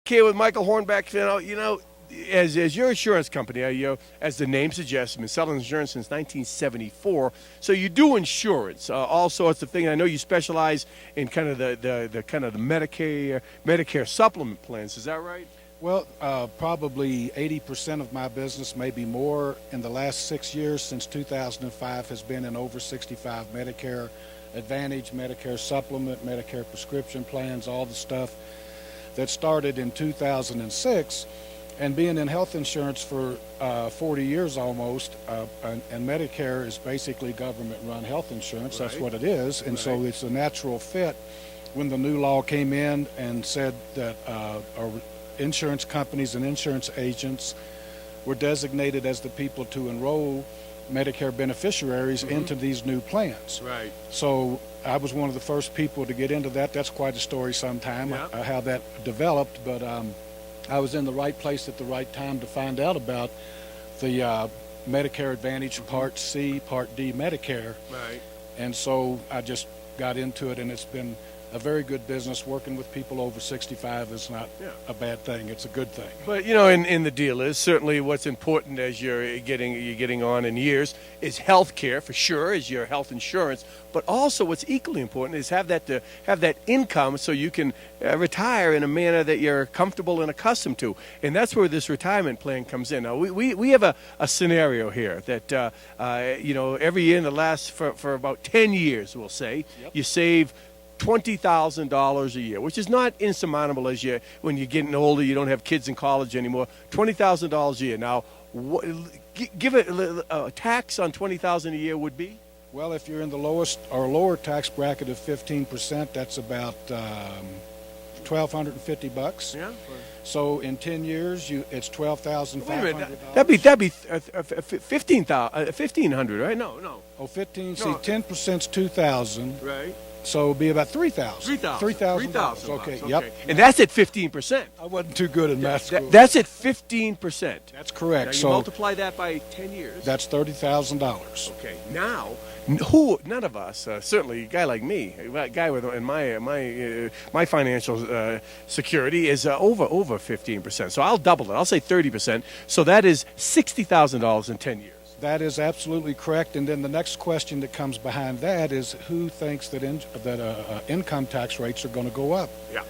Here with Michael Hornback. As your insurance company, as the name suggests, you've been selling insurance since 1974. So you do insurance, all sorts of things. I know you specialize in kind of the Medicare supplement plans. Is that right? Well, probably 80% of my business, maybe more, in the last 6 years since 2005 has been in over 65 Medicare Advantage, Medicare Supplement, Medicare prescription plans, all the stuff that started in 2006. And being in health insurance for 40 years almost, and Medicare is basically government-run health insurance. Right. That's what it is. And so it's a natural fit when the new law came in and said that our insurance companies and insurance agents were designated as the people to enroll Medicare beneficiaries into these new plans. Right. So I was one of the first people to get into that. That's quite a story sometime, how that developed, but I was in the right place at the right time to find out about the Medicare Advantage Part C, Part D Medicare. Right. And so I just got into it, and it's been a very good business. Working with people over 65 is not a bad thing. It's a good thing. But in the deal is certainly what's important as you're getting on in years is health care for sure, is your health insurance. But also what's equally important is have that income so you can retire in a manner that you're comfortable and accustomed to. And that's where this retirement plan comes in. Now we have a scenario here that every year in the last for about 10 years, we'll say, you save $20,000 a year, which is not insurmountable when you're getting older, you don't have kids in college anymore. $20,000 a year. Now, give it a tax on $20,000 a year would be? Well, if you're in the lowest or lower tax bracket of 15%, that's about $1,250. Yeah. So in 10 years, it's $12,500. That'd be 1,500, right? No. Oh, 15. No. See, 10%'s 2,000. Right. So it'd be about 3,000. $3,000. Okay. Okay. Yep. And that's at 15%. I wasn't too good in math school. That's at 15%. That's correct. Now you So multiply that by 10 years. that's $30,000. Okay. Now, none of us, certainly a guy like me, a guy with in my financial security is over 15%. So I'll double it. I'll say 30%. So that is $60,000 in 10 years. That is absolutely correct. And then the next question that comes behind that is who thinks that income tax rates are going to go up? Yeah.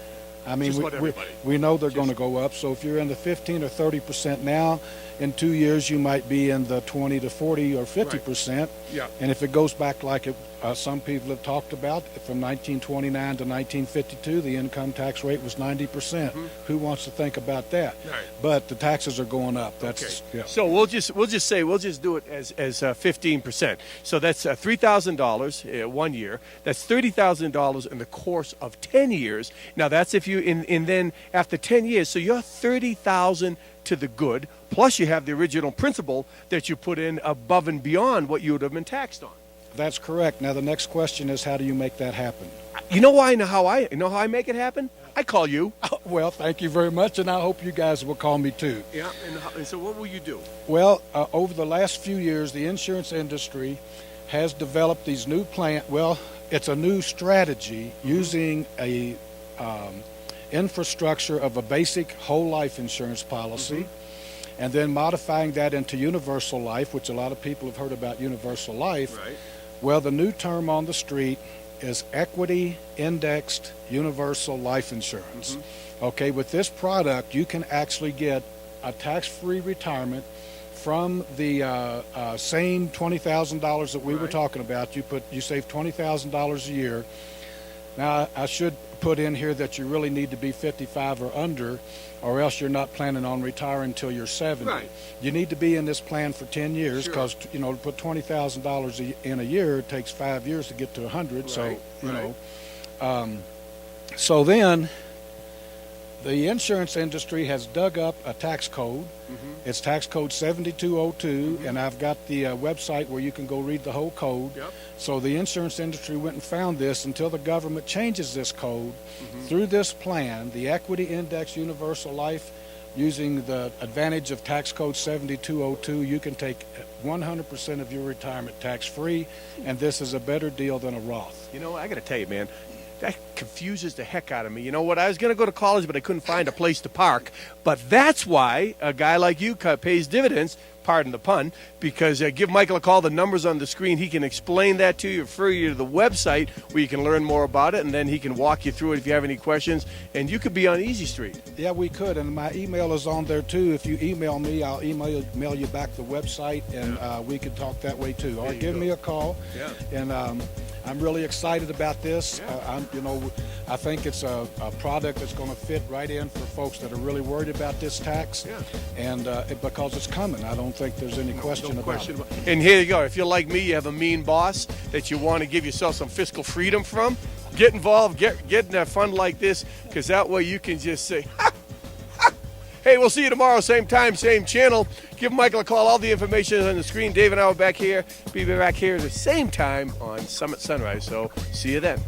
I mean, Just about everybody. we know they're going to go up. So if you're in the 15 or 30% now, in 2 years you might be in the 20 to 40 or 50%. Yeah. And if it goes back like some people have talked about, from 1929 to 1952, the income tax rate was 90%. Who wants to think about that? Right. But the taxes are going up. Okay. Yeah. So we'll just do it as 15%. So that's $3,000 1 year. That's $30,000 in the course of 10 years. Now that's if you and then after 10 years, so you're $30,000 to the good. Plus you have the original principal that you put in above and beyond what you would have been taxed on. That's correct. Now the next question is, how do you make that happen? You know why? How I make it happen? I call you. Well, thank you very much, and I hope you guys will call me too. Yeah. And so what will you do? Well, over the last few years, the insurance industry has developed these new plans. Well, it's a new strategy using a infrastructure of a basic whole life insurance policy, and then modifying that into universal life, which a lot of people have heard about universal life. Right. Well, the new term on the street is equity indexed universal life insurance. Okay, with this product, you can actually get a tax-free retirement from the same $20,000 that we were talking about. You save $20,000 a year. Now, I should put in here that you really need to be 55 or under, or else you're not planning on retiring until you're 70. Right. You need to be in this plan for 10 years because, to put $20,000 in a year, it takes 5 years to get to 100. So, so then the insurance industry has dug up a tax code. It's tax code 7202, and I've got the website where you can go read the whole code. Yep. So the insurance industry went and found this until the government changes this code. Through this plan, the Equity Index Universal Life, using the advantage of tax code 7202, you can take 100% of your retirement tax-free, and this is a better deal than a Roth. I got to tell you, man, that confuses the heck out of me. You know what? I was going to go to college, but I couldn't find a place to park. But that's why a guy like you pays dividends, pardon the pun, because give Michael a call. The number's on the screen. He can explain that to you, refer you to the website where you can learn more about it, and then he can walk you through it if you have any questions. And you could be on Easy Street. Yeah, we could, and my email is on there too. If you email me, I'll email you back the website, and we could talk that way too. Or give me a call. Yeah. And I'm really excited about this. I think it's a product that's going to fit right in for folks that are really worried about this tax. Yeah. And because it's coming, I don't think there's any question about it. And here you go. If you're like me, you have a mean boss that you want to give yourself some fiscal freedom from, get involved, get in a fund like this, because that way you can just say, ha, ha. Hey, we'll see you tomorrow, same time, same channel. Give Michael a call. All the information is on the screen. Dave and I will be back here at the same time on Summit Sunrise. So see you then.